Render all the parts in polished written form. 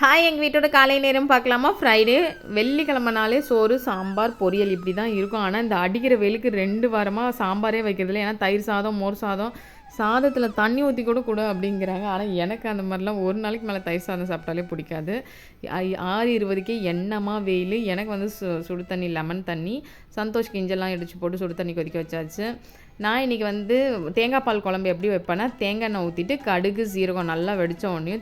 Hi, எங்கள் வீட்டோட காலை நேரம் பார்க்கலாமா? ஃப்ரைடே வெள்ளிக்கிழமைனாலே சோறு, சாம்பார், பொரியல் இப்படி தான் இருக்கும். ஆனால் இந்த அடிக்கிற வெயிலுக்கு 2 வாரமாக சாம்பாரே வைக்கிறதில்ல. ஏன்னா தயிர் சாதம், மோர் சாதம், சாதத்தில் தண்ணி ஊற்றி கூட கொடு அப்படிங்கிறாங்க. ஆனால் எனக்கு அந்த மாதிரிலாம் ஒரு நாளைக்கு மேலே தயிர் சாதம் சாப்பிட்டாலே பிடிக்காது. 6:20க்கே எண்ணமா வெயில். எனக்கு வந்து சுடு தண்ணி, லெமன் தண்ணி, சந்தோஷ் கிஞ்செல்லாம் இடிச்சு போட்டு சுடு தண்ணி கொதிக்க வச்சாச்சு. நான் இன்றைக்கி வந்து தேங்காய் பால் குழம்பு எப்படி வைப்பேன்னா, தேங்காய் எண்ணெய் ஊற்றிட்டு கடுகு, சீரகம் நல்லா வெடித்த உடனே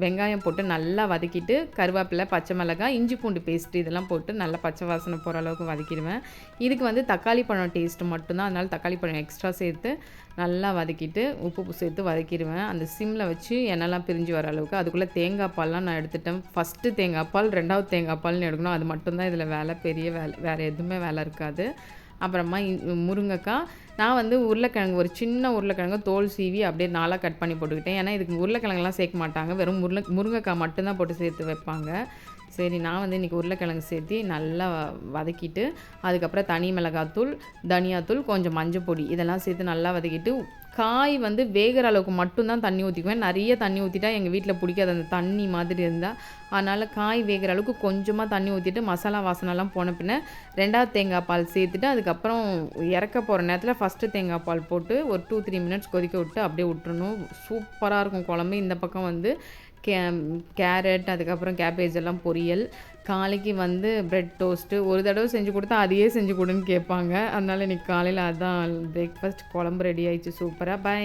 வெங்காயம் போட்டு நல்லா வதக்கிட்டு கருவேப்பிலை, பச்சை மிளகாய், இஞ்சி பூண்டு பேஸ்ட்டு இதெல்லாம் போட்டு நல்லா பச்சை வாசனை போகிற அளவுக்கு வதக்கிடுவேன். இதுக்கு வந்து தக்காளி பழம் டேஸ்ட்டு மட்டும்தான், அதனால் தக்காளி பழம் எக்ஸ்ட்ரா சேர்த்து நல்லா வதக்கிட்டு உப்பு சேர்த்து வதக்கிடுவேன். அந்த சிம்மில் வச்சு எண்ணெய்லாம் பிரிஞ்சு வர அளவுக்கு. அதுக்குள்ளே தேங்காய் பால்லாம் நான் எடுத்துட்டேன். ஃபஸ்ட்டு தேங்காய் பால், 2வது தேங்காய் பால்னு எடுக்கணும். அது மட்டும்தான் இதில் வேலை, பெரிய வேலை, வேறு எதுவுமே வேலை இருக்காது. அப்புறமா முருங்கைக்காய், நான் வந்து உருளைக்கிழங்கு, ஒரு சின்ன உருளைக்கிழங்கு தோல் சீவி அப்படியே 4ஆக கட் பண்ணி போட்டுக்கிட்டேன். ஏன்னா இதுக்கு உருளைக்கிழங்குலாம் சேர்க்க மாட்டாங்க, வெறும் முருங்கைக்காய் மட்டும்தான் போட்டு சேர்த்து வைப்பாங்க. சரி, நான் வந்து இன்றைக்கி உருளைக்கிழங்கு சேர்த்து நல்லா வதக்கிட்டு, அதுக்கப்புறம் தனி மிளகாத்தூள், தனியாத்தூள், கொஞ்சம் மஞ்சள் பொடி இதெல்லாம் சேர்த்து நல்லா வதக்கிட்டு, காய் வந்து வேகிற அளவுக்கு மட்டும்தான் தண்ணி ஊற்றிக்குவேன். நிறைய தண்ணி ஊற்றிட்டா எங்கள் வீட்டில் பிடிக்காது, அந்த தண்ணி மாதிரி இருந்தால். அதனால் காய் வேகிற அளவுக்கு கொஞ்சமாக தண்ணி ஊற்றிட்டு மசாலா வாசனைலாம் போன பின்ன 2வது தேங்காய் பால் சேர்த்துட்டு, அதுக்கப்புறம் இறக்க போகிற நேரத்தில் ஃபஸ்ட்டு தேங்காய் பால் போட்டு ஒரு 2-3 மினிட்ஸ் கொதிக்க விட்டு அப்படியே விட்டுறணும். சூப்பராக இருக்கும் குழம்பு. இந்த பக்கம் வந்து கேரட், அதுக்கப்புறம் கேபேஜ் எல்லாம் பொரியல். காலைக்கு வந்து பிரெட் டோஸ்ட்டு. ஒரு தடவை செஞ்சு கொடுத்தா அதையே செஞ்சு கொடுன்னு கேட்பாங்க. அதனால் இன்றைக்கி காலையில் அதுதான் பிரேக்ஃபாஸ்ட். குழம்பு ரெடி ஆயிடுச்சு. சூப்பராக. பை.